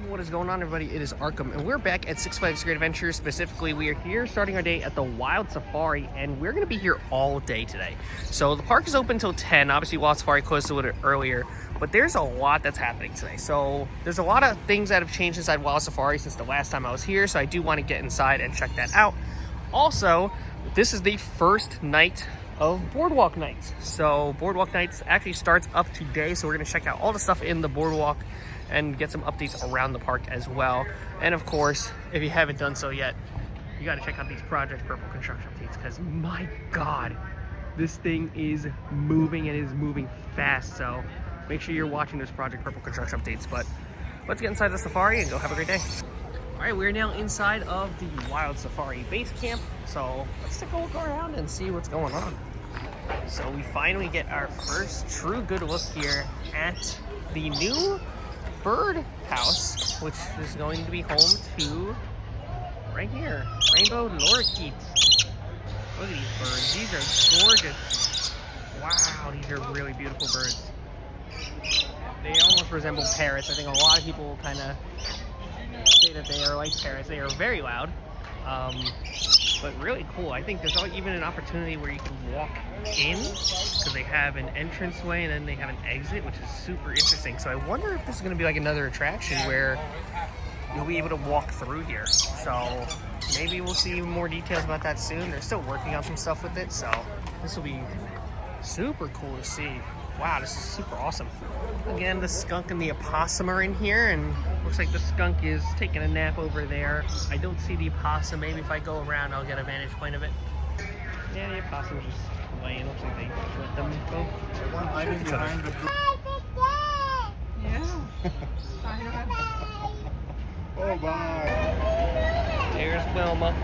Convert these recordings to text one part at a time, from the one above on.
What is going on, everybody? It is Arkham, and we're back at Six Flags Great Adventure. Specifically, we are here starting our day at the Wild Safari, and we're going to be here all day today. So the park is open until 10. Obviously, Wild Safari closed a little bit earlier, but there's a lot that's happening today. So there's a lot of things that have changed inside Wild Safari since the last time I was here, so I do want to get inside and check that out. Also, this is the first night of Boardwalk Nights. So Boardwalk Nights actually starts up today, so we're going to check out all the stuff in the Boardwalk and get some updates around the park as well. And of course, if you haven't done so yet, you got to check out these Project Purple construction updates, because my god, this thing is moving and is moving fast. So make sure you're watching those Project Purple construction updates. But let's get inside the safari and go have a great day. All right, we're now inside of the Wild Safari base camp, so let's take a look around and see what's going on. So we finally get our first true good look here at the new bird house, which is going to be home to, right here, rainbow lorikeets. Look at these birds. These are gorgeous. Wow, these are really beautiful birds. They almost resemble parrots. I think a lot of people kind of say that they are like parrots. They are very loud, but really cool. I think there's even an opportunity where you can walk in, because they have an entranceway and then they have an exit, which is super interesting. So I wonder if this is going to be like another attraction where you'll be able to walk through here. So maybe we'll see more details about that soon. They're still working on some stuff with it, so this will be super cool to see. Wow, this is super awesome. Again, the skunk and the opossum are in here, and looks like the skunk is taking a nap over there. I don't see the opossum. Maybe if I go around, I'll get a vantage point of it. Yeah, the opossum's just laying. Looks like they just let them go. One hiding behind the... Yeah. Oh, bye. There's Wilma.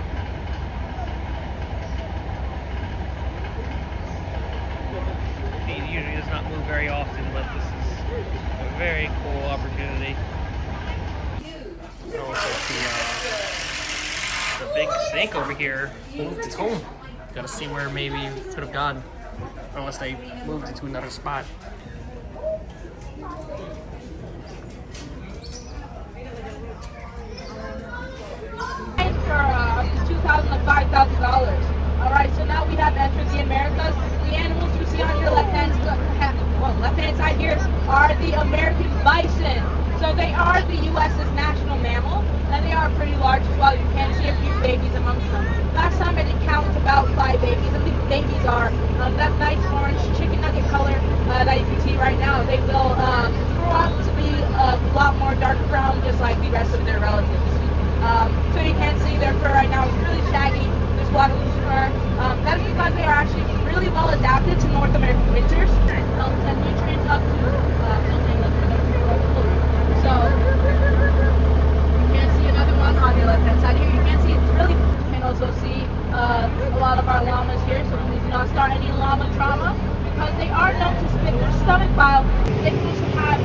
He usually does not move very often, but this is a very cool opportunity. Also, the big snake over here moved its home. Gotta see where maybe it could have gone, unless they moved it to another spot. For $2,000 to $5,000. All right, so now we have entered the Americas. The animals you see on your left-hand side here are the American bison. So they are the U.S.'s national mammal, and they are pretty large as well. You can see a few babies amongst them. Last time I did count about 5 babies, and the babies are that nice orange chicken nugget color that you can see right now. They will grow up to be a lot more dark brown, just like the rest of their relatives. So you can see their fur right now is really shaggy. There's a lot of loose fur. That is because they are actually really well adapted to North American winters. Helps send nutrients up to so you can see another one on your left hand side here. You can see it's really. You can also see a lot of our llamas here. So please do not start any llama trauma, because they are known to spit their stomach bile. They can also have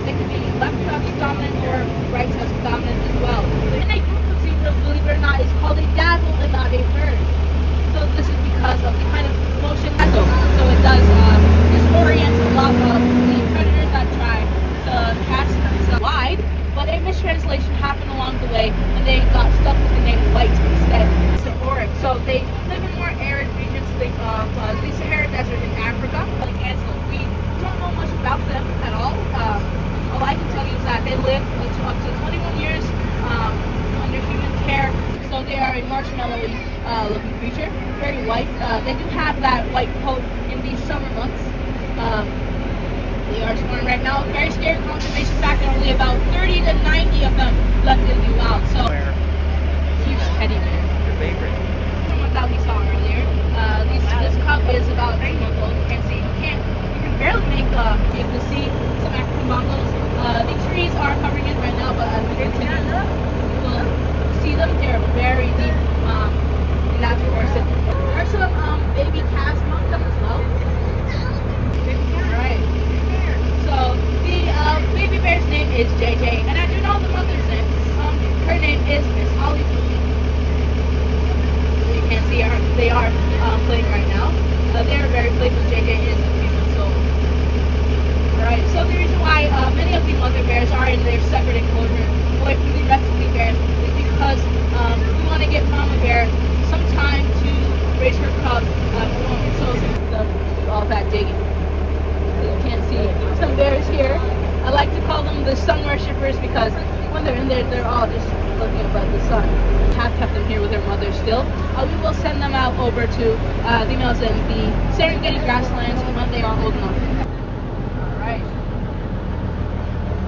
they can be left tusky dominant or right tusky dominant as well. And a group of zebras, believe it or not, is called a dazzle and not a herd. So this is because of the kind of motion. So it does disorient a lot of the predators that try to catch them. So wide, but a mistranslation happened along the way, and they got stuck with the name white instead. So they live in more arid regions. Think of the Sahara Desert in Africa. Like antelope, we don't know much about them at all. All I can tell you is that they live up to 21 years under human care. So they are a marshmallowy looking creature, very white. They do have that white coat in the summer months. They are scoring right now. Very scary conservation factor. Only about 30 to 90 of them left in the wild. So huge teddy bear. Your favorite? Someone that we saw earlier. This cub is about 9 months old. You can see you can barely make you can see some African bongos. The trees are covering it right now, but as we continue, we'll see them. They're very deep in that forest. There are some baby calves among them as well. Alright. So the baby bear's name is JJ, and I do know the mother's name. Her name is Miss Holly. You can see they are playing right now. They are very playful. JJ is a few months old. Alright, so the reason why many of the mother bears are in shippers because when they're in there, they're all just looking up at the sun. We have kept them here with their mothers still. We will send them out over to the males in the Serengeti grasslands when they are old enough. Alright.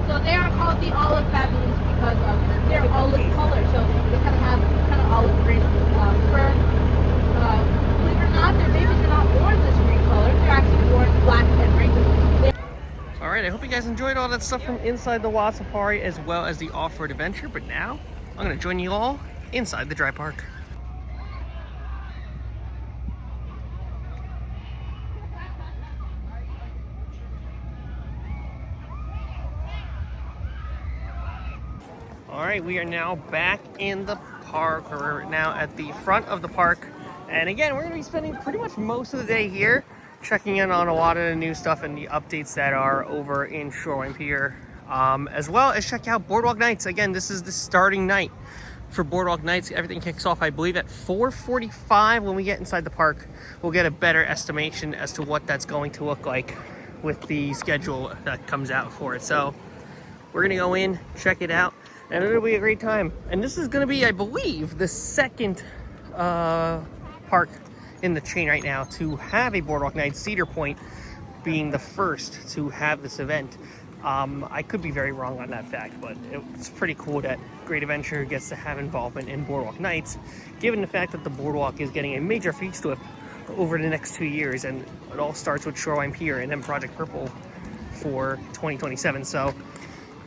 So they are called the olive baboons because they're olive color. So they kind of have olive green fur. Believe it or not, their babies are not born this green color. They're actually born black and wrinkled. All right, I hope you guys enjoyed all that stuff from inside the Wild Safari as well as the off-road adventure. But now I'm going to join you all inside the dry park. All right, we are now back in the park. We're now at the front of the park. And again, we're going to be spending pretty much most of the day here, checking in on a lot of the new stuff and the updates that are over in Shoreline Pier, as well as check out Boardwalk Nights. Again, this is the starting night for Boardwalk Nights. Everything kicks off, I believe, at 4:45. When we get inside the park, we'll get a better estimation as to what that's going to look like with the schedule that comes out for it. So we're gonna go in, check it out, and it'll be a great time. And this is gonna be, I believe, the second park in the chain right now to have a Boardwalk Night, Cedar Point being the first to have this event. I could be very wrong on that fact, but it's pretty cool that Great Adventure gets to have involvement in Boardwalk Nights, given the fact that the Boardwalk is getting a major facelift over the next 2 years, and it all starts with Shoreline Pier and then Project Purple for 2027. So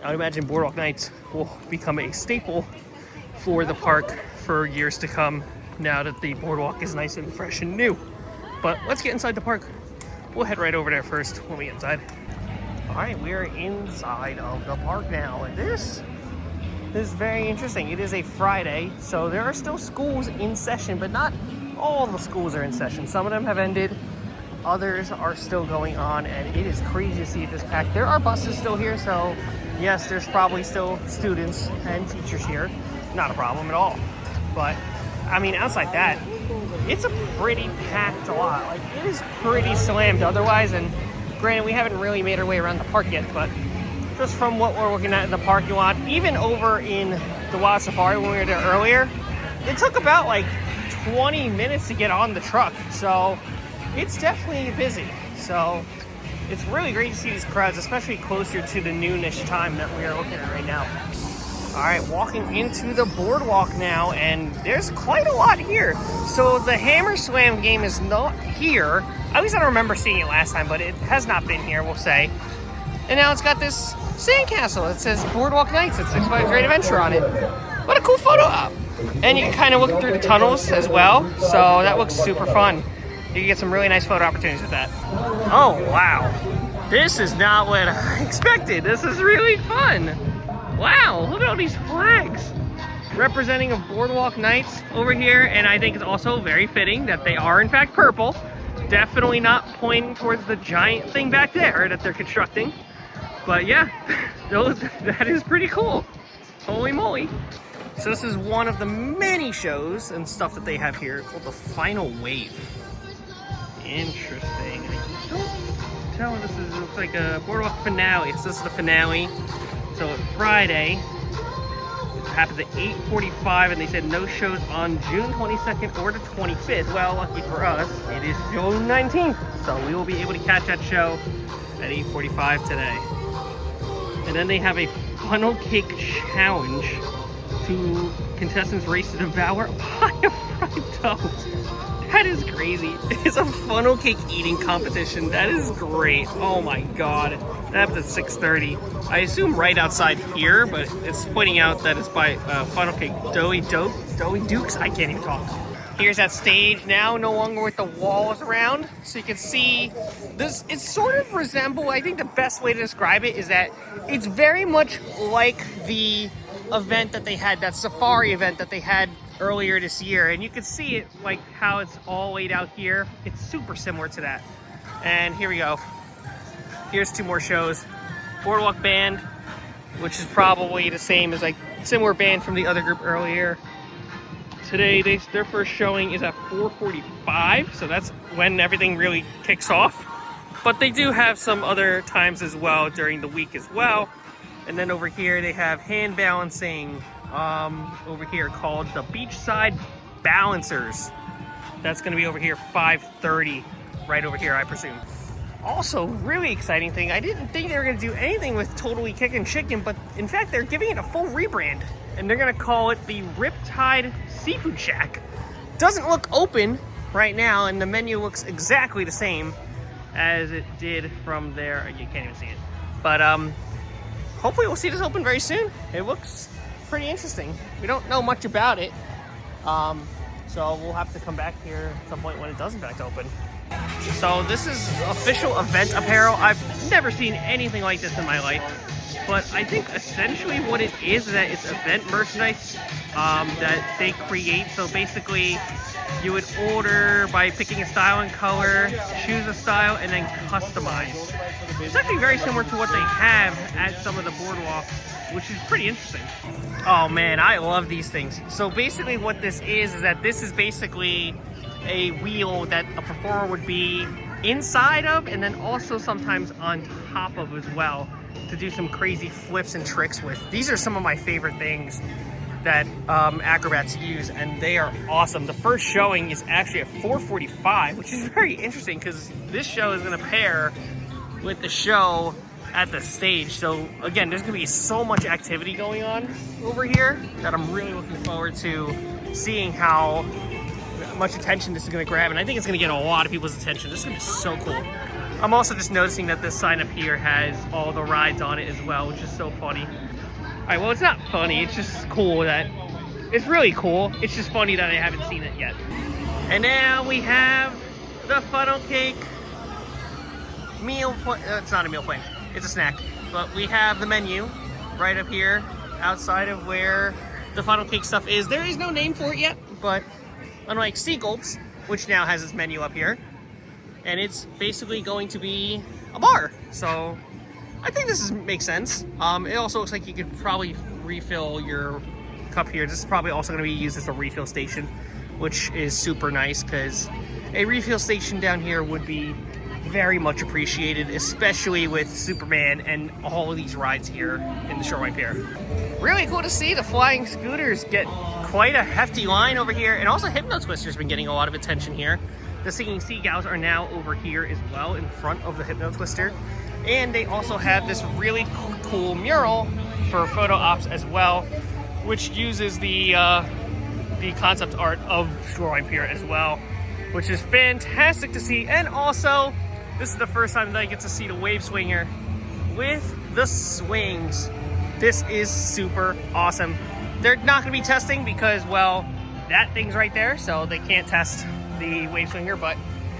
I would imagine Boardwalk Nights will become a staple for the park for years to come, now that the boardwalk is nice and fresh and new. But let's get inside the park. We'll head right over there first when we get inside. All right, we're inside of the park now, and this is very interesting. It is a Friday, so there are still schools in session, but not all the schools are in session. Some of them have ended, others are still going on, and it is crazy to see this packed. There are buses still here, so yes, there's probably still students and teachers here. Not a problem at all. But I mean, outside that, it's a pretty packed lot. Like, it is pretty slammed otherwise, and granted, we haven't really made our way around the park yet, but just from what we're looking at in the parking lot, even over in the Wild Safari when we were there earlier, it took about like 20 minutes to get on the truck. So it's definitely busy. So it's really great to see these crowds, especially closer to the noonish time that we are looking at right now. All right, walking into the boardwalk now, and there's quite a lot here. So the Hammer Slam game is not here. At least I don't remember seeing it last time, but it has not been here, we'll say. And now it's got this sandcastle that says Boardwalk Nights at Six Flags Great Adventure on it. What a cool photo op. And you can kind of look through the tunnels as well, so that looks super fun. You can get some really nice photo opportunities with that. Oh, wow. This is not what I expected. This is really fun. Wow, look at all these flags representing of Boardwalk Nights over here, and I think it's also very fitting that they are in fact purple. Definitely not pointing towards the giant thing back there that they're constructing. But yeah, that is pretty cool. Holy moly. So this is one of the many shows and stuff that they have here called the Final Wave. Interesting. I don't tell what this is. It looks like a Boardwalk finale. So this is the finale. So Friday, it happens at 8:45, and they said no shows on June 22nd or the 25th. Well, lucky for us, it is June 19th, so we will be able to catch that show at 8:45 today. And then they have a funnel cake challenge to contestants race to devour a pie of fried dough. That is crazy. It's a funnel cake eating competition. That is great. Oh my god. That happens at 6:30. I assume right outside here, but it's pointing out that it's by Funnel Cake Doughy Dukes. I can't even talk. Here's that stage now, no longer with the walls around. So you can see this. It sort of resembles, I think the best way to describe it is that it's very much like the event that they had, that safari event that they had earlier this year. And you can see it, like how it's all laid out here. It's super similar to that. And here we go. Here's two more shows. Boardwalk Band, which is probably the same as like similar band from the other group earlier. Today, their first showing is at 4:45, so that's when everything really kicks off. But they do have some other times as well during the week as well. And then over here they have hand balancing over here called the Beachside Balancers. That's going to be over here 5:30, right over here, I presume. Also, really exciting thing, I didn't think they were going to do anything with Totally Kickin' Chicken, but in fact they're giving it a full rebrand, and they're going to call it the Riptide Seafood Shack. Doesn't look open right now, and the menu looks exactly the same as it did from there. You can't even see it, but hopefully we'll see this open very soon. It looks pretty interesting. We don't know much about it, so we'll have to come back here at some point when it does in fact open. So this is official event apparel. I've never seen anything like this in my life, but I think essentially what it is that it's event merchandise that they create. So basically you would order by picking a style and color, choose a style, and then customize. It's actually very similar to what they have at some of the boardwalks, which is pretty interesting. Oh man, I love these things. So basically what this is that this is basically a wheel that a performer would be inside of and then also sometimes on top of as well to do some crazy flips and tricks with. These are some of my favorite things that acrobats use, and they are awesome. The first showing is actually at 4:45, which is very interesting because this show is going to pair with the show at the stage. So again, there's going to be so much activity going on over here that I'm really looking forward to seeing how much attention this is going to grab, and I think it's going to get a lot of people's attention. This is going to be so cool. I'm also just noticing that this sign up here has all the rides on it as well, which is so funny. Alright, well, it's not funny, it's just cool that it's really cool. It's just funny that I haven't seen it yet. And now we have the funnel cake meal it's not a meal plan, it's a snack, but we have the menu right up here outside of where the funnel cake stuff is. There is no name for it yet, but unlike Seagulps, which now has its menu up here, and it's basically going to be a bar. So I think this makes sense. It also looks like you could probably refill your cup here. This is probably also going to be used as a refill station, which is super nice because a refill station down here would be very much appreciated, especially with Superman and all of these rides here in the Shoreline Pier. Really cool to see the flying scooters get quite a hefty line over here, and also Hypno Twister's been getting a lot of attention here. The Singing Seagulls are now over here as well in front of the Hypno Twister, and they also have this really cool mural for photo ops as well, which uses the concept art of Shoreline Pier as well, which is fantastic to see. And also, this is the first time that I get to see the wave swinger with the swings. This is super awesome. They're not going to be testing because, well, that thing's right there, so they can't test the wave swinger, but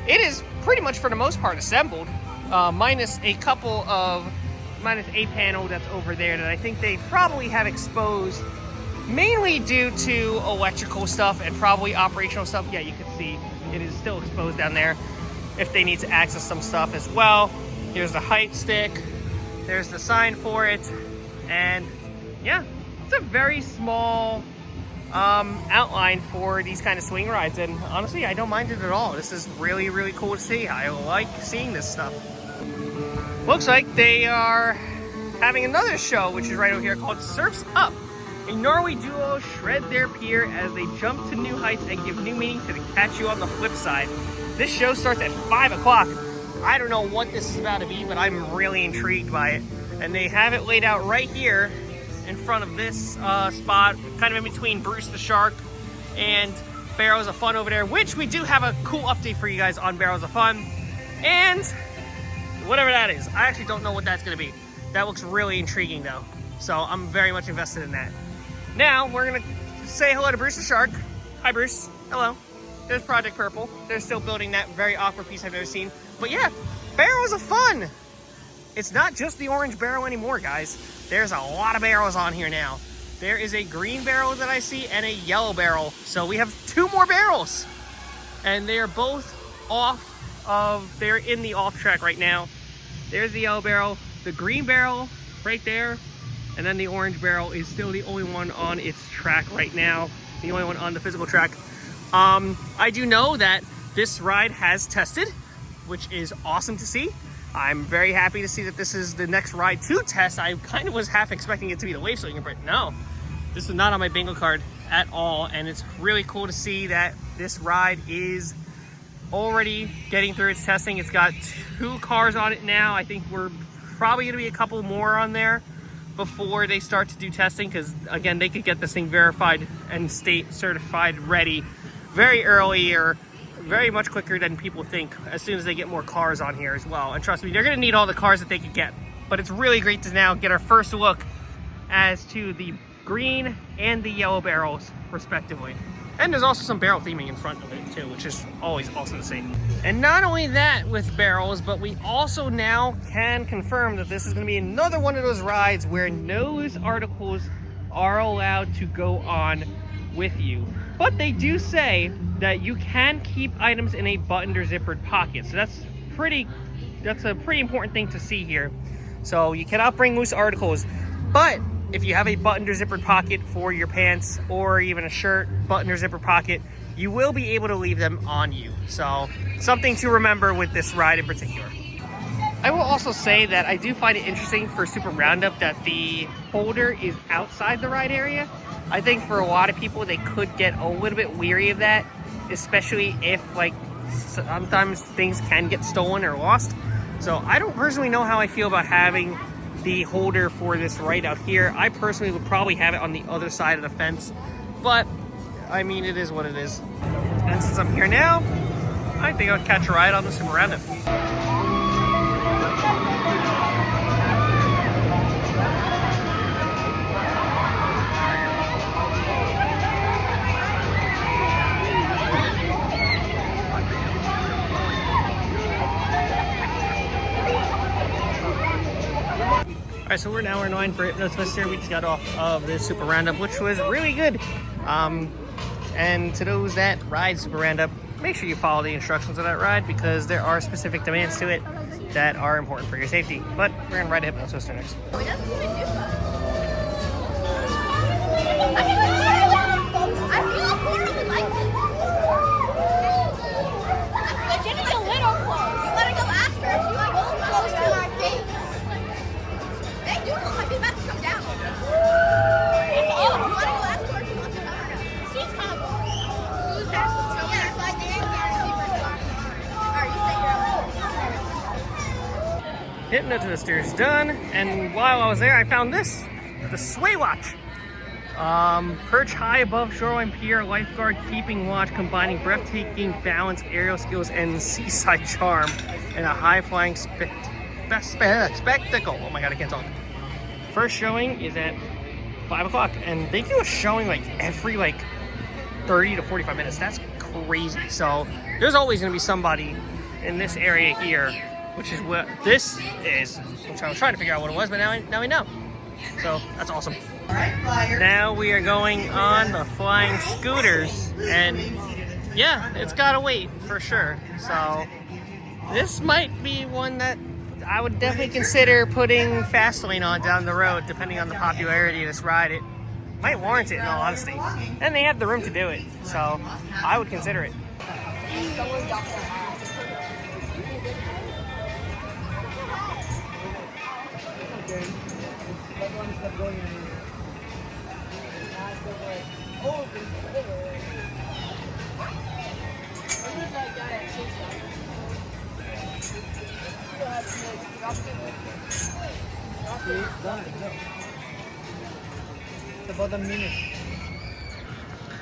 it is pretty much for the most part assembled, minus a panel that's over there that I think they probably have exposed mainly due to electrical stuff and probably operational stuff. Yeah, you can see it is still exposed down there if they need to access some stuff as well. Here's the height stick, there's the sign for it, and yeah, it's a very small outline for these kind of swing rides, and honestly I don't mind it at all. This is really, really cool to see. I like seeing this stuff. Looks like they are having another show, which is right over here, called Surf's Up. A Norway duo shred their pier as they jump to new heights and give new meaning to the Catch You on the Flip Side. This show starts at 5 o'clock. I don't know what this is about to be, but I'm really intrigued by it. And they have it laid out right here in front of this spot, kind of in between Bruce the Shark and Barrels of Fun over there, which we do have a cool update for you guys on Barrels of Fun. And whatever that is, I actually don't know what that's going to be. That looks really intriguing though, so I'm very much invested in that. Now we're going to say hello to Bruce the Shark. Hi Bruce. Hello. There's Project Purple. They're still building that very awkward piece I've never seen. But yeah, Barrels of Fun. It's not just the orange barrel anymore, guys. There's a lot of barrels on here now. There is a green barrel that I see and a yellow barrel. So we have 2 more barrels. And they are both they're in the off track right now. There's the yellow barrel, the green barrel right there, and then the orange barrel is still the only one on its track right now. The only one on the physical track. I do know that this ride has tested, which is awesome to see. I'm very happy to see that this is the next ride to test. I kind of was half expecting it to be the wave swinger, but no, this is not on my bingo card at all. And it's really cool to see that this ride is already getting through its testing. It's got 2 cars on it now. I think we're probably gonna be a couple more on there before they start to do testing, because again, they could get this thing verified and state certified ready very early, or very much quicker than people think, as soon as they get more cars on here as well. And trust me, they're gonna need all the cars that they could get. But it's really great to now get our first look as to the green and the yellow barrels respectively. And there's also some barrel theming in front of it too, which is always awesome to see. And not only that with barrels, but we also now can confirm that this is gonna be another one of those rides where news articles are allowed to go on with you. But they do say that you can keep items in a buttoned or zippered pocket. So that's a pretty important thing to see here. So you cannot bring loose articles, but if you have a buttoned or zippered pocket for your pants or even a shirt, buttoned or zippered pocket, you will be able to leave them on you. So something to remember with this ride in particular. I will also say that I do find it interesting for Super Roundup that the holder is outside the ride area. I think for a lot of people, they could get a little bit weary of that, especially if like sometimes things can get stolen or lost. So I don't personally know how I feel about having the holder for this right out here. I personally would probably have it on the other side of the fence, but I mean, it is what it is. And since I'm here now, I think I'll catch a ride on the Super Roundup. All right, so we're now in line for Hypnosis here. We just got off of this Super Roundup, which was really good. And to those that ride Super Roundup, make sure you follow the instructions of that ride, because there are specific demands to it that are important for your safety. But we're gonna ride a Hypnosis next. He doesn't even do that. I feel horribly like this. But you need a little close. You gotta go ask her if she like goes close to my face. They do look like he's about to come down. You wanna go ask her if she wants to come or no? She's coming. Who's that? So yeah, that's why they didn't get Alright, you stay here. Hypnotwister's done, and while I was there, I found this, the Sway Watch. Perch high above shoreline pier, lifeguard keeping watch, combining breathtaking balance, aerial skills, and seaside charm in a high-flying spectacle. Oh my god, I can't talk. First showing is at 5 o'clock, and they do a showing like every 30 to 45 minutes. That's crazy. So there's always going to be somebody in this area here, which is what this is, which I was trying to figure out what it was, but now we know. So that's awesome. Now we are going on the flying scooters, and yeah, it's gotta wait for sure. So this might be one that I would definitely consider putting fast lane on down the road, depending on the popularity of this ride. It might warrant it, in all honesty, and they have the room to do it, so I would consider it. About a minute.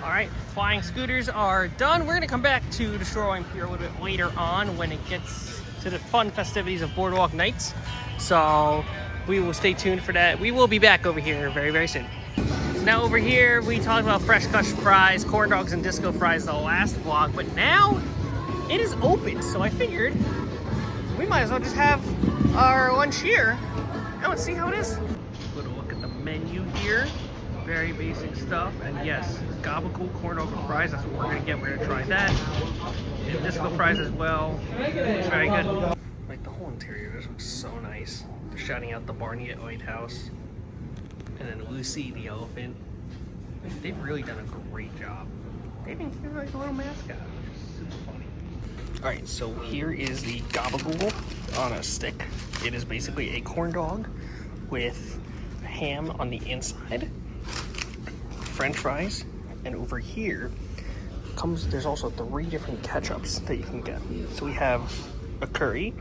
All right, flying scooters are done. We're gonna come back to the shoreline pier a little bit later on when it gets to the fun festivities of Boardwalk Nights. So we will stay tuned for that. We will be back over here very, very soon. Now over here, we talked about fresh cut fries, corn dogs, and disco fries the last vlog, but now it is open. So I figured we might as well just have our lunch here and let's see how it is. Little look at the menu here. Very basic stuff, and yes, gabagool corn dog and fries, that's what we're gonna get. We're gonna try that. And disco fries as well. It's very good. Like the whole interior just looks so nice. They're shouting out the Barney at White House. And then Lucy the elephant. They've really done a great job. They even give like a little mascot, which is super funny. Alright, so here is the gabagool. on a stick. It is basically a corn dog with ham on the inside, French fries, and over here there's also 3 different ketchups that you can get. So we have a curry,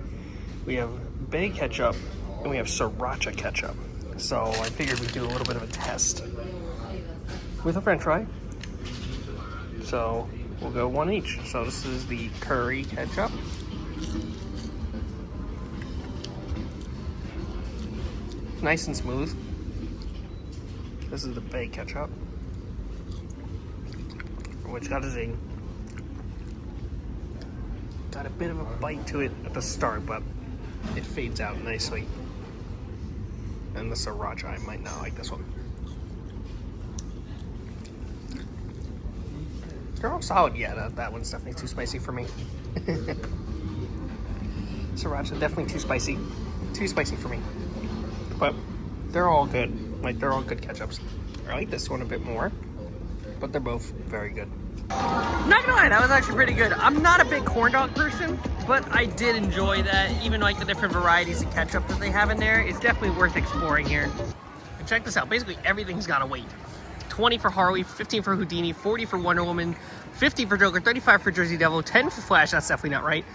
we have bay ketchup, and we have sriracha ketchup. So I figured we'd do a little bit of a test with a French fry. So we'll go 1 each. So this is the curry ketchup. Nice and smooth. This is the bay ketchup, which got a zing. Got a bit of a bite to it at the start, but it fades out nicely. And the sriracha, I might not like this one. They're all solid. Yeah, that one's definitely too spicy for me. Sriracha, definitely too spicy. Too spicy for me. But they're all good. Like, they're all good ketchups. I like this one a bit more, but they're both very good. Not gonna lie, that was actually pretty good. I'm not a big corn dog person, but I did enjoy that. Even like the different varieties of ketchup that they have in there, it's definitely worth exploring here. And check this out, basically everything's got a weight. 20 for Harley, 15 for Houdini, 40 for Wonder Woman, 50 for Joker, 35 for Jersey Devil, 10 for Flash, that's definitely not right.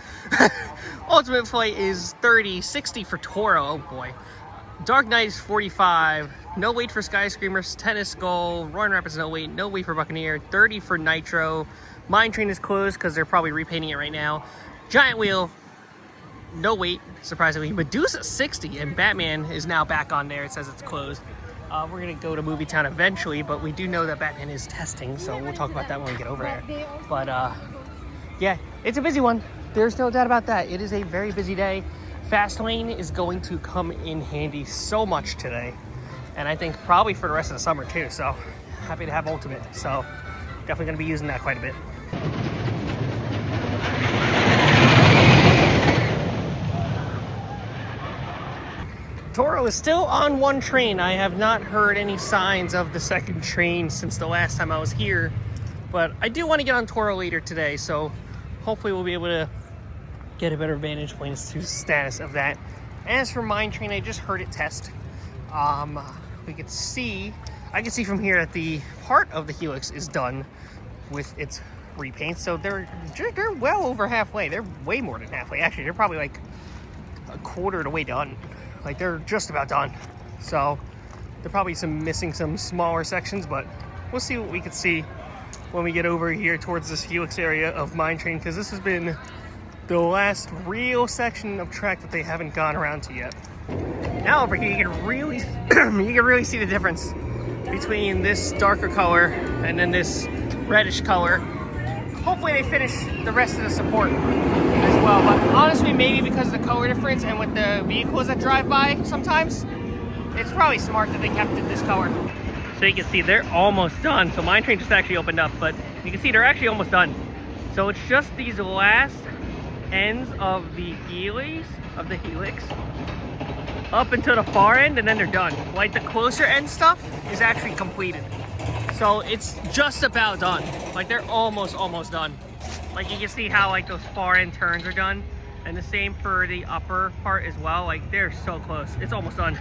Ultimate Flight is 30, 60 for Toro, oh boy. Dark Knight is 45, no weight for Skyscreamers, Tennis Skull, Roaring Rapids no weight for Buccaneer, 30 for Nitro, Mine Train is closed because they're probably repainting it right now, Giant Wheel, no weight, surprisingly, Medusa 60, and Batman is now back on there, it says it's closed. We're gonna go to Movie Town eventually, but we do know that Batman is testing, so we'll talk about that when we get over there. But yeah, it's a busy one, there's no doubt about that. It is a very busy day. Fastlane is going to come in handy so much today, and I think probably for the rest of the summer too, so happy to have Ultimate, so definitely going to be using that quite a bit. Toro is still on 1 train. I have not heard any signs of the 2nd train since the last time I was here, but I do want to get on Toro later today, so hopefully we'll be able to get a better vantage point as to the status of that. As for Mine Train, I just heard it test. I can see from here that the part of the helix is done with its repaint, so they're well over halfway. They're way more than halfway. Actually, they're probably like a quarter of the way done. Like, they're just about done. So they're probably missing some smaller sections, but we'll see what we can see when we get over here towards this helix area of Mine Train, because this has been the last real section of track that they haven't gone around to yet. Now over here, you can really see the difference between this darker color and then this reddish color. Hopefully they finish the rest of the support as well, but honestly, maybe because of the color difference and with the vehicles that drive by sometimes, it's probably smart that they kept it this color. So you can see they're almost done. So Mine Train just actually opened up, but you can see they're actually almost done. So it's just these last ends of the helix up until the far end, and then they're done. Like, the closer end stuff is actually completed, so it's just about done. Like, they're almost done. Like, you can see how like those far end turns are done, and the same for the upper part as well. Like, they're so close, it's almost done.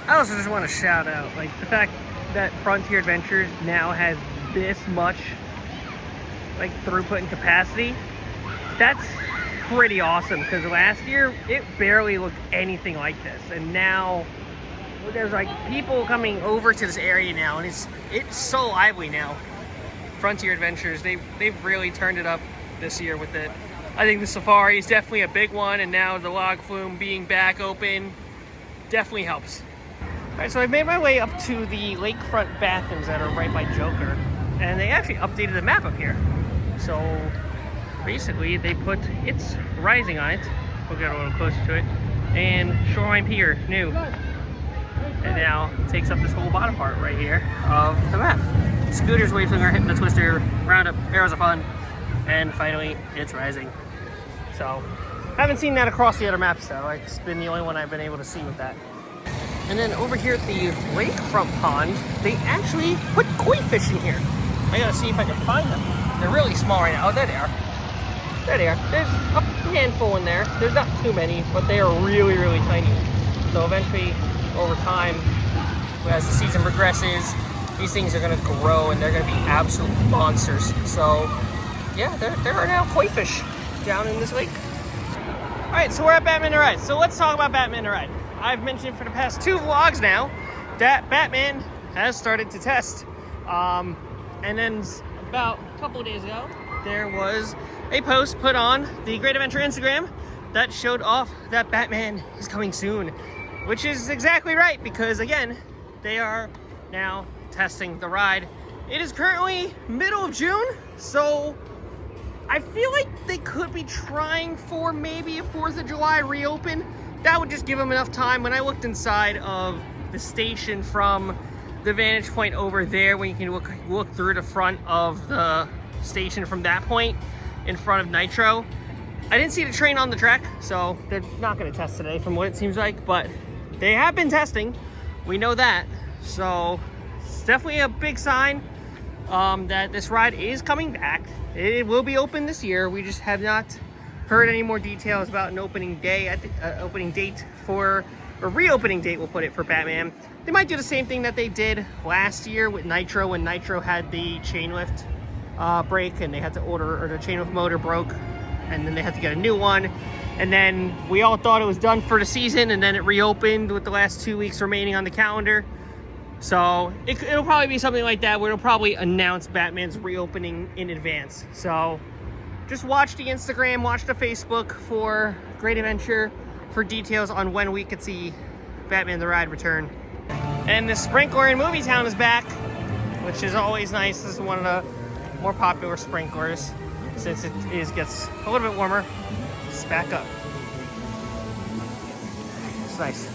I also just want to shout out like the fact that Frontier Adventures now has this much like throughput and capacity. That's pretty awesome, because last year it barely looked anything like this, and now there's like people coming over to this area now, and it's so lively now. Frontier Adventures, they've really turned it up this year with it. I think the safari is definitely a big one, and now the log flume being back open definitely helps. All right, so I made my way up to the lakefront bathrooms that are right by Joker, and they actually updated the map up here. So basically they put It's Rising on it. We'll get a little closer to it. And Shoreline Pier, new. And now it takes up this whole bottom part right here of the map. Scooters, Wave Swinger, hitting the twister, Roundup, Arrows of Fun, and finally It's Rising. So haven't seen that across the other maps though. It's been the only one I've been able to see with that. And then over here at the lakefront pond, they actually put koi fish in here. I gotta see if I can find them. They're really small right now. Oh, there they are. There they are. There's a handful in there. There's not too many, but they are really, really tiny. So eventually, over time, as the season progresses, these things are going to grow and they're going to be absolute monsters. So yeah, there are now koi fish down in this lake. All right, so we're at Batman the Ride. So let's talk about Batman the Ride. I've mentioned for the past 2 vlogs now that Batman has started to test. And then about a couple of days ago, there was a post put on the Great Adventure Instagram that showed off that Batman is coming soon, which is exactly right, because again, they are now testing the ride. It is currently middle of June, so I feel like they could be trying for maybe a 4th of July reopen. That would just give them enough time. When I looked inside of the station from the vantage point over there, when you can look through the front of the station from that point in front of Nitro, I didn't see the train on the track, so they're not going to test today from what it seems like, but they have been testing. We know that. So it's definitely a big sign that this ride is coming back. It will be open this year. We just have not heard any more details about an opening day at the opening date for, or reopening date, we'll put it, for Batman. They might do the same thing that they did last year with Nitro, when Nitro had the chain lift break and they had to order, or the chain lift motor broke, and then they had to get a new one. And then we all thought it was done for the season, and then it reopened with the last 2 weeks remaining on the calendar. So it'll probably be something like that, where it'll probably announce Batman's reopening in advance. So just watch the Instagram, watch the Facebook for Great Adventure for details on when we could see Batman the Ride return. And the sprinkler in Movie Town is back, which is always nice. This is one of the more popular sprinklers, since it gets a little bit warmer. It's back up. It's nice.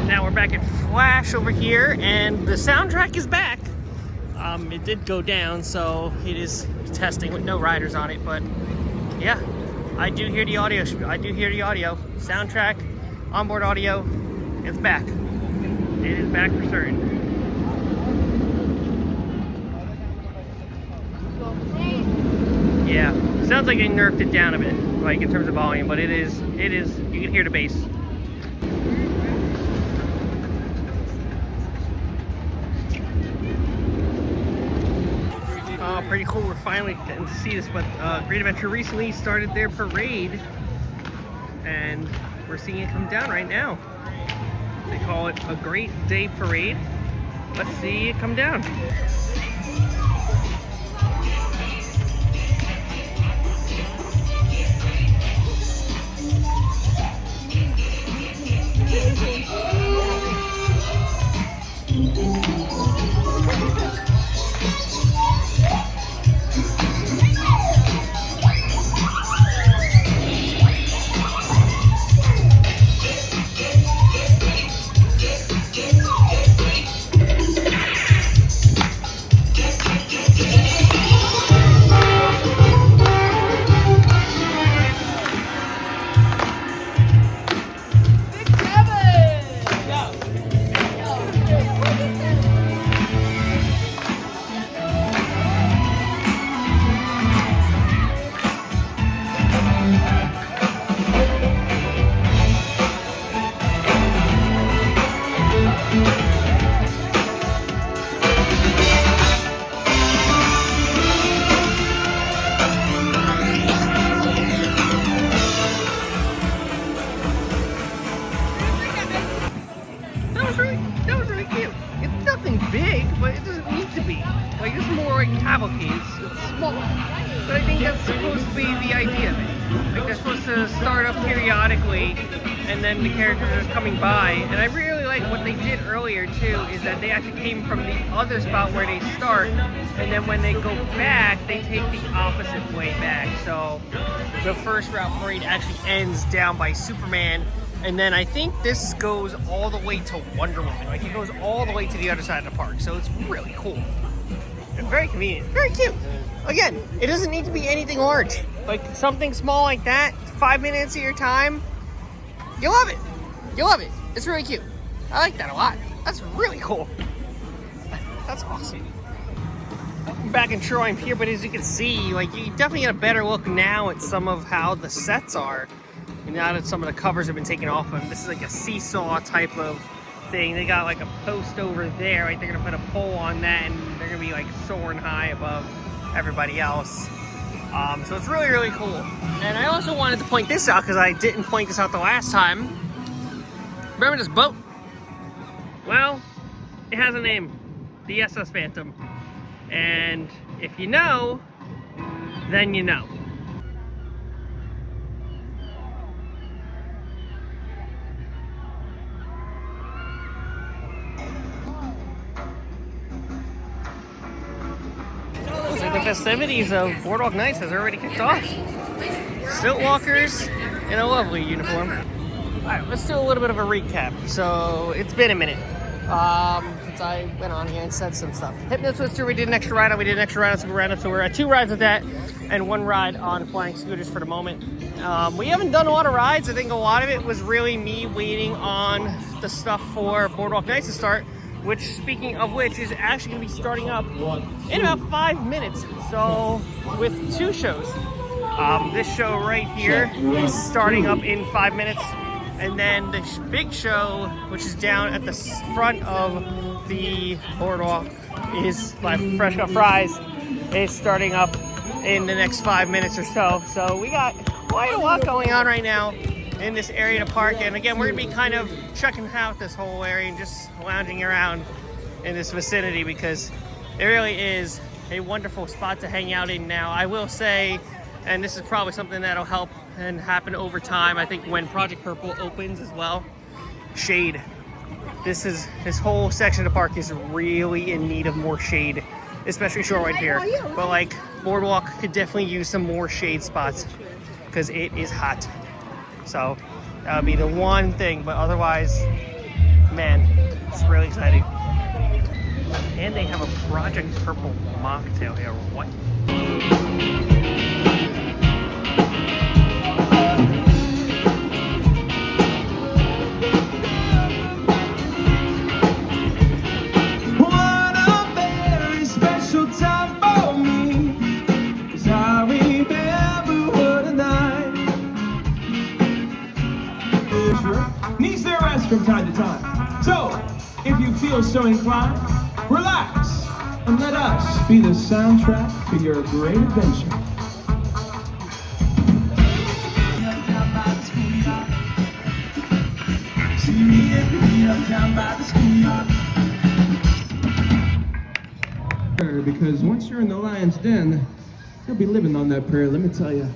Now we're back at Flash over here, and the soundtrack is back. It did go down, so it is testing with no riders on it, but yeah, I do hear the audio. Soundtrack, onboard audio, it's back. It is back for certain. Yeah, sounds like they nerfed it down a bit, like in terms of volume, but it is, you can hear the bass. Pretty cool. We're finally getting to see this, but Great Adventure recently started their parade, and we're seeing it come down right now. They call it a Great Day Parade. Let's see it come down. That was really cute. It's nothing big, but it doesn't need to be. Like, it's more like cavalcades. It's small. But I think that's supposed to be the idea of it. Like, they're supposed to start up periodically, and then the characters are just coming by. And I really like what they did earlier, too, is that they actually came from the other spot where they start, and then when they go back, they take the opposite way back. So the first route parade actually ends down by Superman, and then I think this goes all the way to Wonder Woman. Like, it goes all the way to the other side of the park. So it's really cool. And very convenient. Very cute. Again, it doesn't need to be anything large. Like, something small like that, 5 minutes of your time, you love it. You love it. It's really cute. I like that a lot. That's really cool. That's awesome. I'm back in Troy, I'm here, but as you can see, like, you definitely get a better look now at some of how the sets are. And now that some of the covers have been taken off of them, this is like a seesaw type of thing. They got like a post over there, right? They're gonna put a pole on that, and they're gonna be like soaring high above everybody else. So it's really, really cool. And I also wanted to point this out because I didn't point this out the last time. Remember this boat? Well, it has a name, the SS Phantom. And if you know, then you know. So the festivities of Boardwalk Nights has already kicked off. Stilt walkers in a lovely uniform. All right, let's do a little bit of a recap. So it's been a minute since I went on here and said some stuff. Hypno Twister, we did an extra ride on. We did an extra ride on Super Roundup, so we're at 2 rides with that and 1 ride on flying scooters for the moment. We haven't done a lot of rides. I think a lot of it was really me waiting on the stuff for Boardwalk Nights to start, which, speaking of which, is actually going to be starting up in about 5 minutes. So with 2 shows. This show right here is starting up in 5 minutes. And then the big show, which is down at the front of the boardwalk, is by Fresh Cut Fries, is starting up in the next 5 minutes or so. So we got quite a lot going on right now in this area to park. And again, we're gonna be kind of checking out this whole area and just lounging around in this vicinity because it really is a wonderful spot to hang out in now. I will say, and this is probably something that'll help and happen over time, I think when Project Purple opens as well, shade. This whole section of the park is really in need of more shade, especially Shoreline here. But like Boardwalk could definitely use some more shade spots because it is hot. So that would be the one thing, but otherwise, man, it's really exciting. And they have a Project Purple Mocktail here. What? Needs their rest from time to time. So, if you feel so inclined, relax and let us be the soundtrack to your great adventure. Because once you're in the lion's den, you'll be living on that prayer, let me tell you.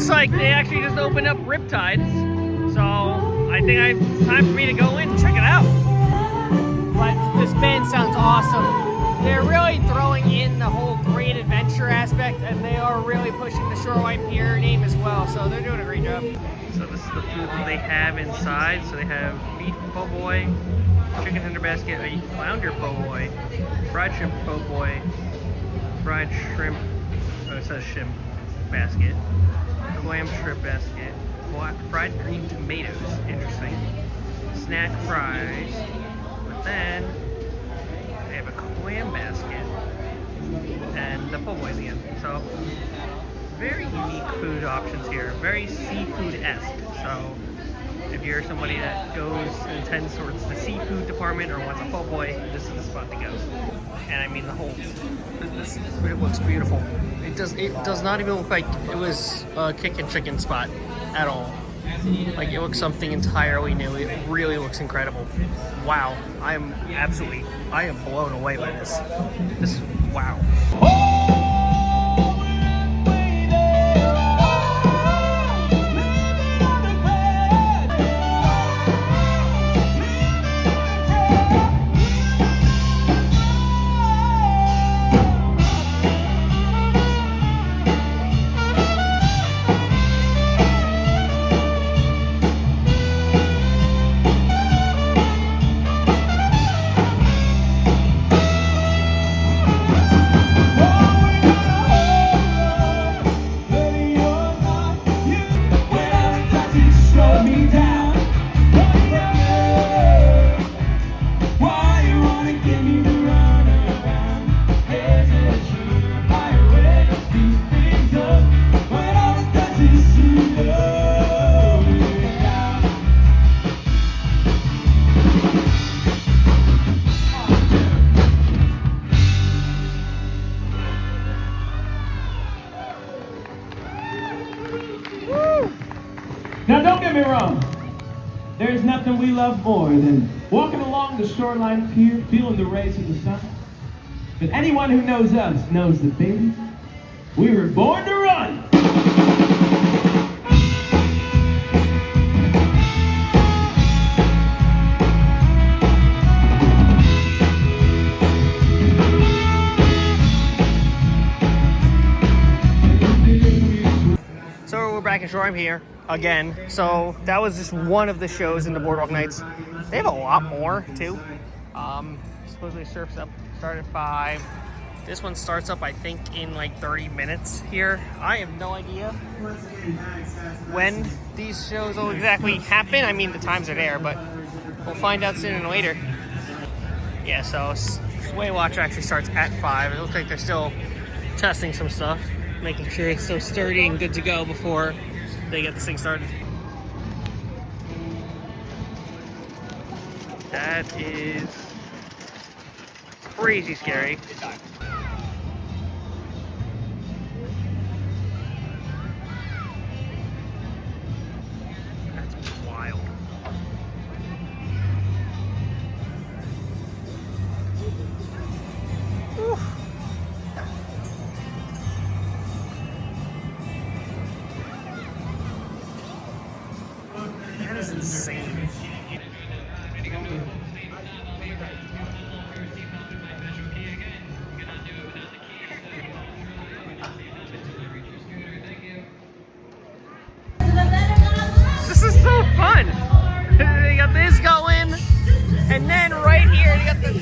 Like they actually just opened up Riptides, so I think it's time for me to go in and check it out. But this band sounds awesome. They're really throwing in the whole great adventure aspect, and they are really pushing the Shoreline Pier name as well, so they're doing a great job. So this is the food that they have inside. So they have beef po' boy, chicken tender basket, a flounder po' boy, fried shrimp po' boy, fried shrimp, oh it says shrimp basket, clam shrimp basket, fried green tomatoes, interesting, snack fries, but then they have a clam basket and the po' boys again. So very unique food options here, very seafood-esque. So if you're somebody that goes and tends towards the seafood department or wants a po' boy, this is the spot to go. And I mean the whole, it looks beautiful. It does not even look like it was a kickin' chicken spot at all. Like it looks something entirely new. It really looks incredible. Wow, I am blown away by this. Wow. Now don't get me wrong. There is nothing we love more than walking along the shoreline pier, feeling the rays of the sun. But anyone who knows us knows that, baby, we were born to run. So we're back in shore. I'm here again. So that was just one of the shows in the Boardwalk Nights. They have a lot more too. Supposedly surf's up, start at 5. This one starts up, I think, in like 30 minutes here. I have no idea when these shows will exactly happen. I mean, the times are there, but we'll find out sooner than later. Yeah, so Sway Watch actually starts at 5. It looks like they're still testing some stuff, making sure it's so sturdy and good to go before they get this thing started. That is crazy scary. That's wild. Whew. That is insane. This is so fun. They got this going, and then right here they got the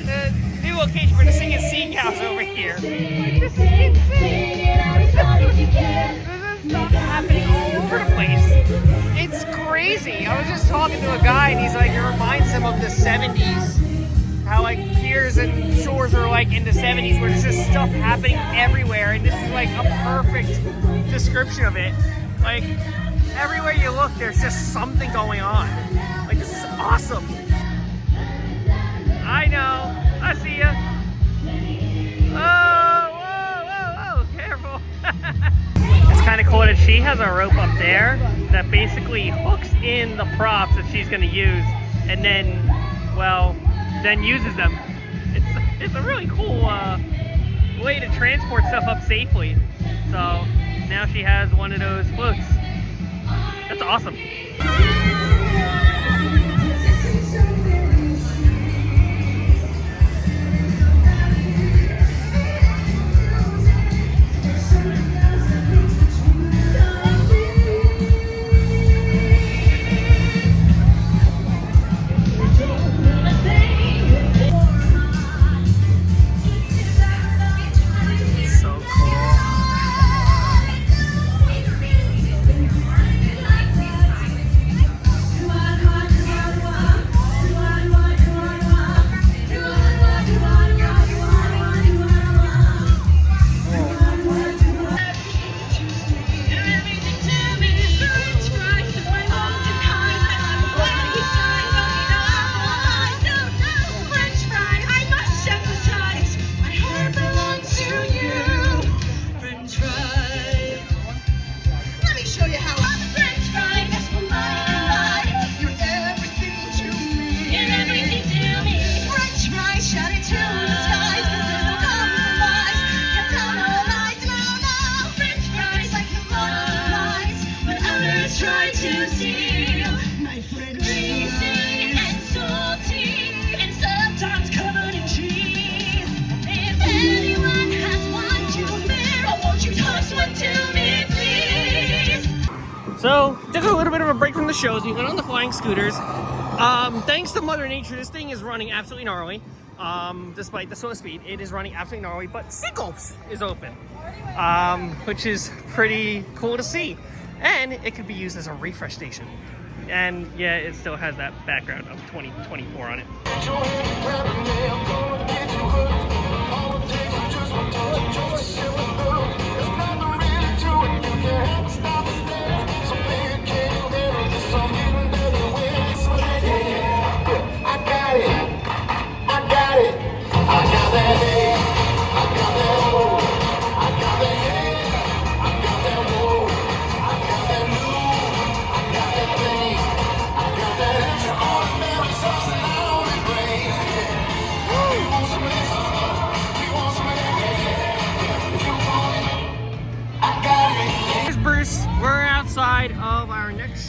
new location for the Singing Sea Cows over here. This is insane. This is stuff happening all over the place. It's crazy. I was just talking to a guy, and he's like, it reminds him of the 70s. How like piers and shores are like in the 70s, where there's just stuff happening everywhere, and this is like a perfect description of it. Like, everywhere you look, there's just something going on. Like, this is awesome. I know. I see ya. Oh, whoa, careful. It's kind of cool that she has a rope up there that basically hooks in the props that she's going to use, and then, well, then uses them. It's a really cool way to transport stuff up safely. So now she has one of those floats. That's awesome. So, took a little bit of a break from the shows. We went on the flying scooters. Thanks to Mother Nature, this thing is running absolutely gnarly. Despite the slow speed, it is running absolutely gnarly, but Seagulps is open, which is pretty cool to see. And it could be used as a refresh station. And yeah, it still has that background of 2024 on it.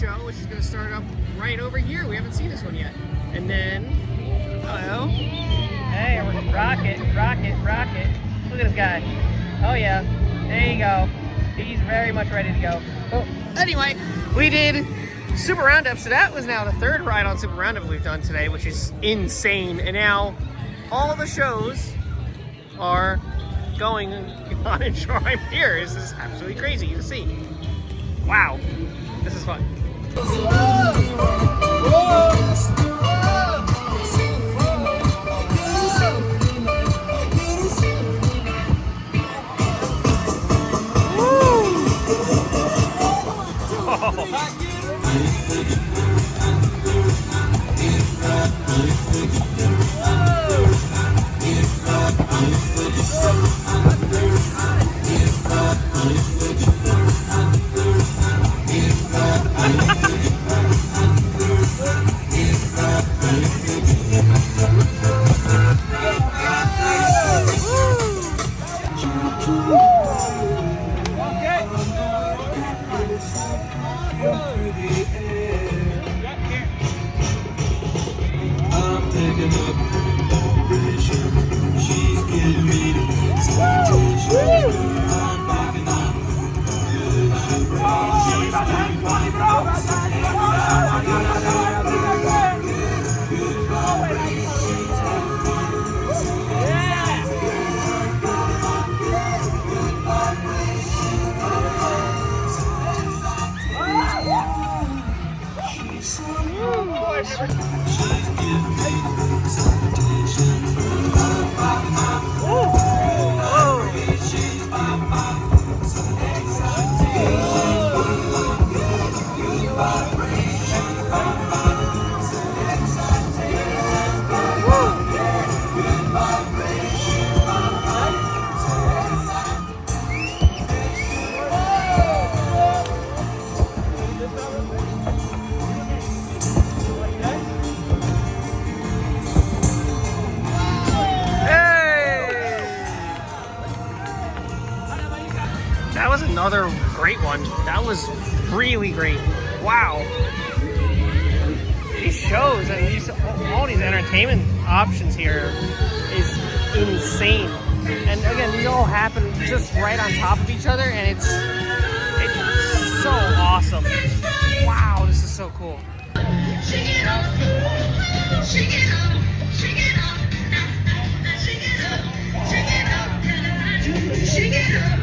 show, which is going to start up right over here. We haven't seen this one yet. And then, hello. Hey, rocket. Look at this guy. Oh yeah, there you go. He's very much ready to go. Oh, anyway, we did Super Roundup, so that was now the third ride on Super Roundup we've done today, which is insane. And now all the shows are going on in Sharm here. This is absolutely crazy to see. Wow, this is fun. That was another great one. That was really great. Wow. These shows and all these entertainment options here is insane. And again, these all happen just right on top of each other, and it's so awesome. Wow, this is so cool. Shake it up, shake it up, shake it up, shake it up, shake it up, shake it up.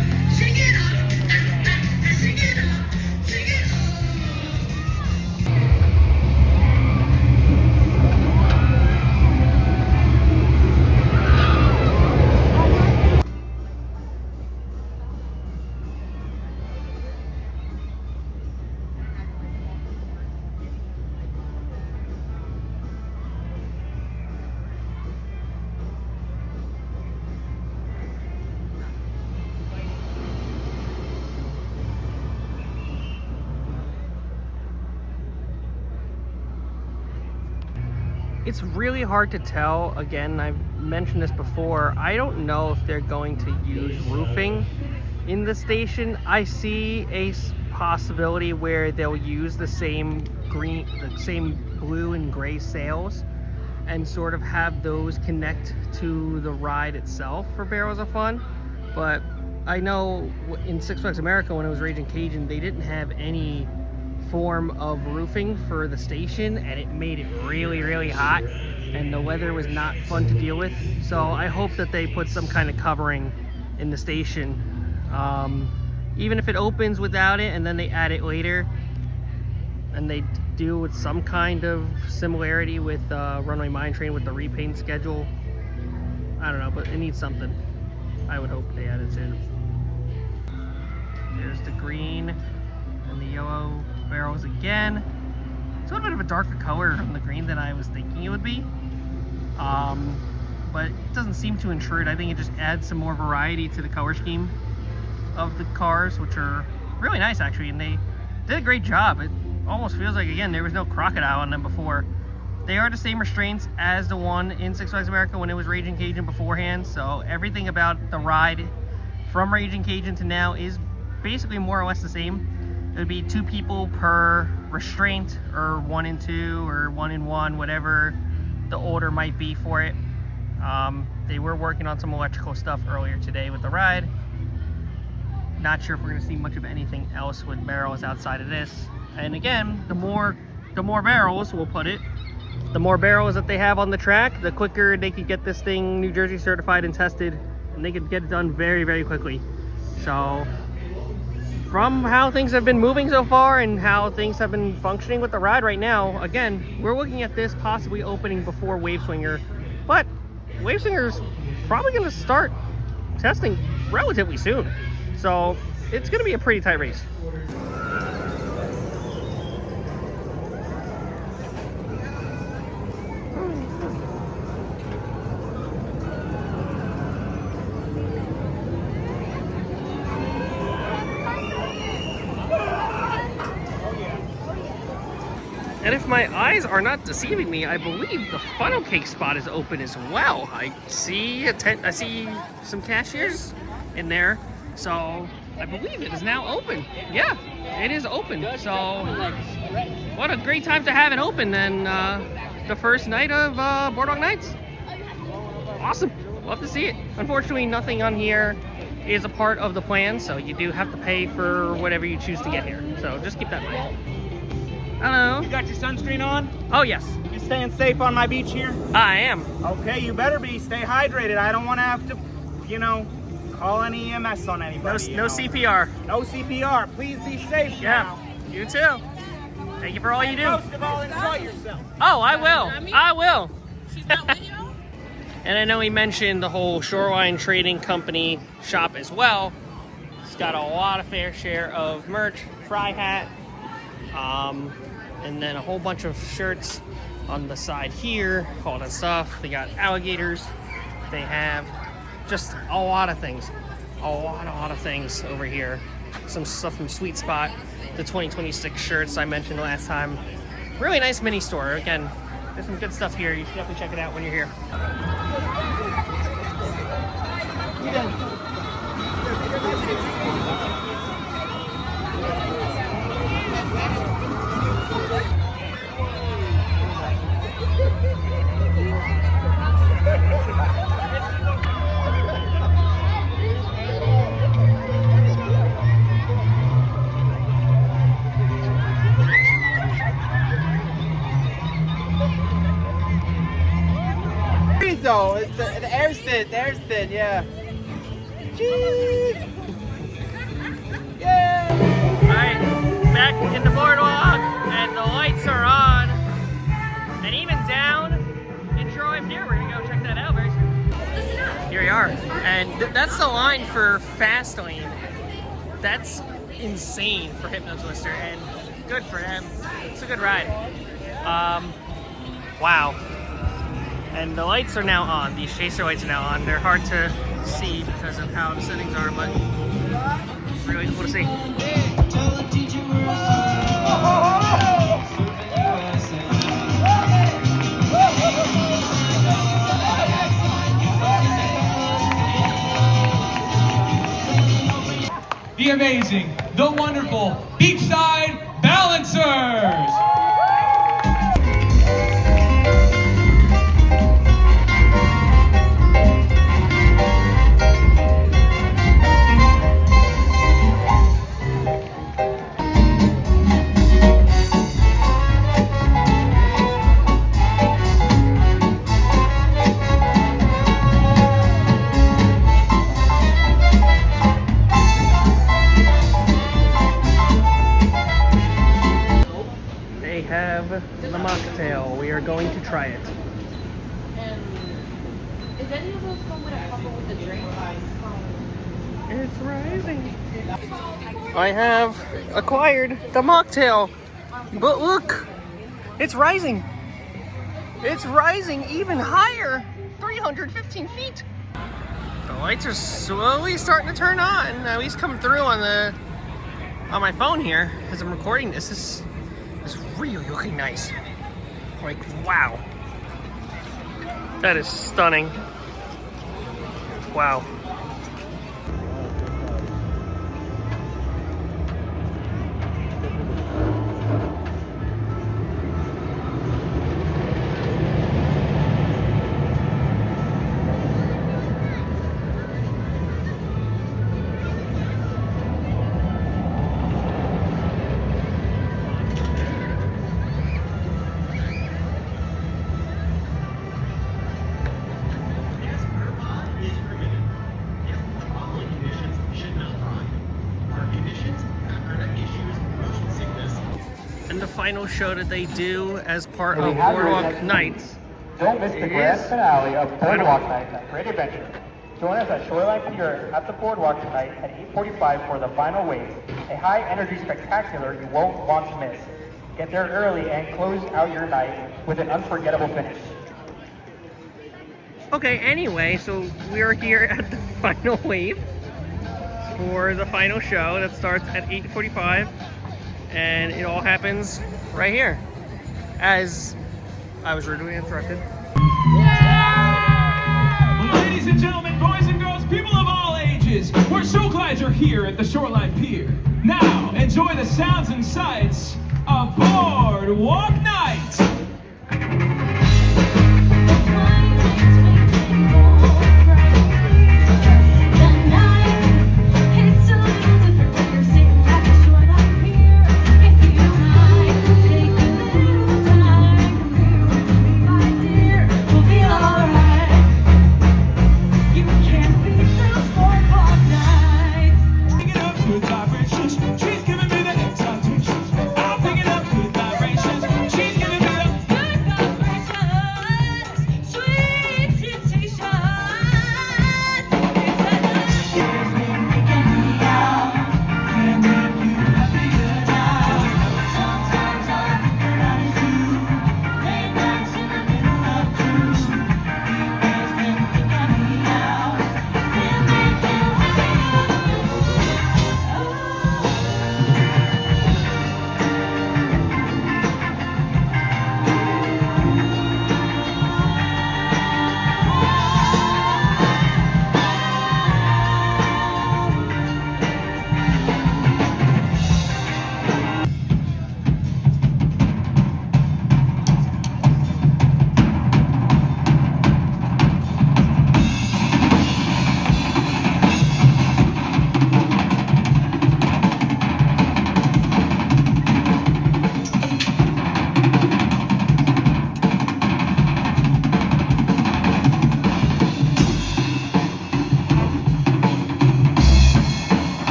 It's really hard to tell. Again, I've mentioned this before. I don't know if they're going to use roofing in the station. I see a possibility where they'll use the same blue and gray sails and sort of have those connect to the ride itself for Barrels of Fun. But I know in Six Flags America, when it was Raging Cajun, they didn't have any form of roofing for the station, and it made it really hot, and the weather was not fun to deal with. So I hope that they put some kind of covering in the station, even if it opens without it and then they add it later, and they deal with some kind of similarity with Runway Mine Train with the repaint schedule. I don't know, but it needs something. I would hope they add it soon. There's the green and the yellow barrels again. It's a little bit of a darker color from the green than I was thinking it would be, but it doesn't seem to intrude. I think it just adds some more variety to the color scheme of the cars, which are really nice actually, and they did a great job. It almost feels like, again, there was no crocodile on them before. They are the same restraints as the one in Six Flags America when it was Raging Cajun beforehand, so everything about the ride from Raging Cajun to now is basically more or less the same. it would be 2 people per restraint, or 1 and 2, or 1 and 1, whatever the order might be for it. They were working on some electrical stuff earlier today with the ride. Not sure if we're gonna see much of anything else with barrels outside of this. And again, the more barrels, we'll put it, the more barrels that they have on the track, the quicker they could get this thing New Jersey certified and tested, and they could get it done very, very quickly. So from how things have been moving so far and how things have been functioning with the ride right now, again, we're looking at this possibly opening before Wave Swinger, but Wave Swinger's probably gonna start testing relatively soon. So it's gonna be a pretty tight race. And if my eyes are not deceiving me, I believe the funnel cake spot is open as well. I see I see some cashiers in there, so I believe it is now open. Yeah, it is open. So what a great time to have it open than the first night of Boardwalk Nights. Awesome, love to see it. Unfortunately, nothing on here is a part of the plan, so you do have to pay for whatever you choose to get here. So just keep that in mind. Hello. You got your sunscreen on? Oh, yes. You staying safe on my beach here? I am. Okay, you better be. Stay hydrated. I don't want to have to, you know, call any EMS on anybody. No CPR. No CPR. Please be safe Yeah. now. You too. Thank you for all you do. Most of all, enjoy yourself. Oh, I will. I will. She's not with you? And I know he mentioned the whole Shoreline Trading Company shop as well. It's got a lot of fair share of merch, fry hat, and then a whole bunch of shirts on the side here, all that stuff. They got alligators. They have just a lot of things. A lot of things over here. Some stuff from Sweet Spot, the 2026 shirts I mentioned last time. Really nice mini store. Again, there's some good stuff here. You should definitely check it out when you're here. Though, it's the air's thin, yeah. Cheese! Yeah! Alright, back in the boardwalk, and the lights are on. And even down in Troy here, we're gonna go check that out very soon. Here we are. And that's the line for Fast Lane. That's insane for Hypno Twister, and good for them. It's a good ride. Wow. And the lights are now on. These chaser lights are now on. They're hard to see because of how the settings are, but really cool to see. The amazing, the wonderful Beachside Balancers! They have the mocktail. We are going to try it. And is any of those come with a couple with the drink? It's rising. I have acquired the mocktail, but look, it's rising. It's rising even higher, 315 feet. The lights are slowly starting to turn on. At least coming through on my phone here as I'm recording this. This is really looking nice. Like, wow. That is stunning. Wow. final show that they do as part And of we have your Boardwalk attention. Nights. Don't miss the It grand is finale of Boardwalk Nights at Great Adventure. Join us at Shoreline Pier at the Boardwalk tonight at 8:45 for the final wave, a high-energy spectacular you won't want to miss. Get there early and close out your night with an unforgettable finish. Okay, anyway, so we're here at the final wave for the final show that starts at 8:45, and it all happens right here, as I was rudely interrupted. Ladies and gentlemen, boys and girls, people of all ages, we're so glad you're here at the Shoreline Pier. Now, enjoy the sounds and sights of Boardwalk Nights.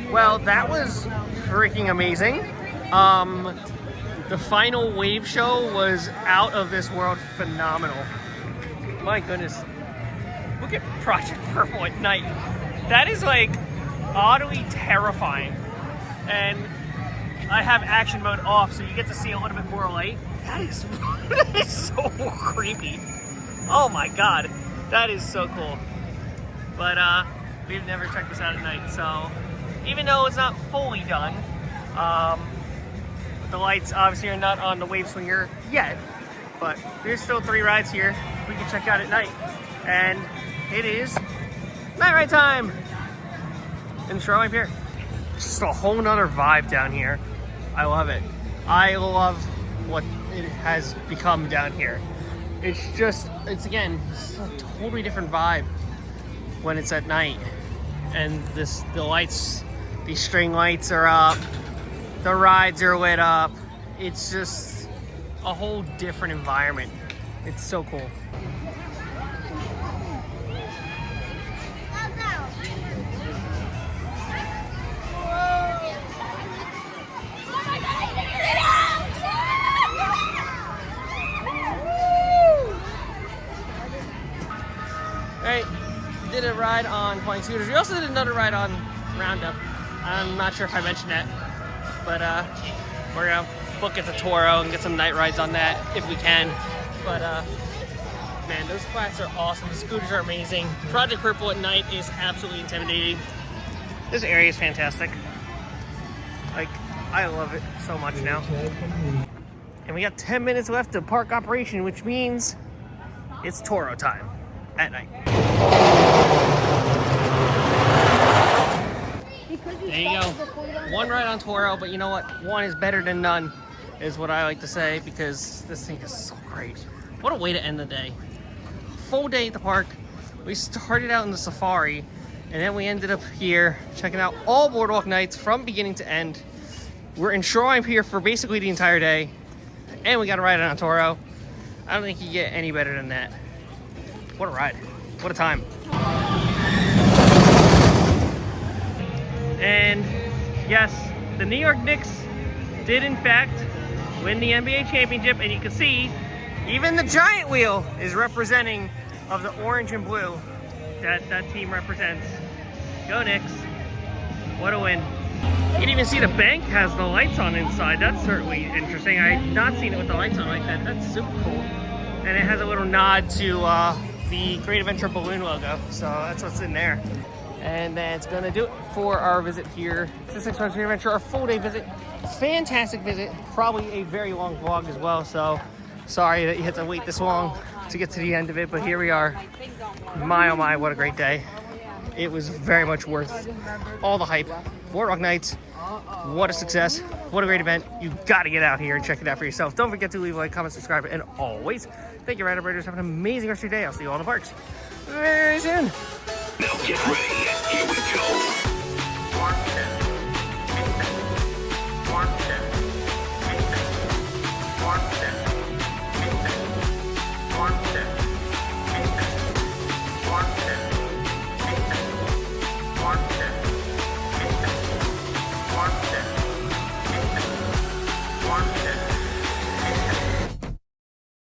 Well, that was freaking amazing. The final wave show was out of this world phenomenal. My goodness. Look at Project Purple at night. That is like oddly terrifying. And I have action mode off, so you get to see a little bit more light. That is, that is so creepy. Oh my god. That is so cool. But we've never checked this out at night, so even though it's not fully done, the lights obviously are not on the wave swinger yet, but there's still 3 rides here we can check out at night. And it is night ride time in Shoreline Pier. It's just a whole nother vibe down here. I love it. I love what it has become down here. It's just, it's again, it's a totally different vibe when it's at night. And the lights, these string lights are up, the rides are lit up. It's just a whole different environment. It's so cool. Alright, did a ride on Flying Scooters. We also did another ride on Roundup. I'm not sure if I mentioned that, but we're gonna book at the Toro and get some night rides on that if we can. But man, those flats are awesome. The scooters are amazing. Project Purple at night is absolutely intimidating. This area is fantastic. Like, I love it so much now. And we got 10 minutes left of park operation, which means it's Toro time. at night. There you go. One ride on Toro, but you know what? One is better than none, is what I like to say, because this thing is so great. What a way to end the day. Full day at the park. We started out in the safari, and then we ended up here checking out all Boardwalk Nights from beginning to end. We're in Shoreline Pier for basically the entire day, and we got to ride it on Toro. I don't think you get any better than that. What a ride. What a time. And yes, the New York Knicks did in fact win the NBA championship, and you can see even the giant wheel is representing of the orange and blue that team represents. Go Knicks. What a win. You can even see the bank has the lights on inside. That's certainly interesting. I had not seen it with the lights on like that. That's super cool. And it has a little nod to the Great Adventure balloon logo. So that's what's in there. And that's gonna do it for our visit here to Six Flags Great Adventure, our full day visit. Fantastic visit, probably a very long vlog as well. So sorry that you had to wait this long to get to the end of it, but here we are. My oh my, what a great day. It was very much worth all the hype. Boardwalk Nights, what a success. What a great event. You gotta get out here and check it out for yourself. Don't forget to leave a like, comment, subscribe, and always, thank you, Ride Operators. Have an amazing rest of your day. I'll see you all in the parks very soon. Now get ready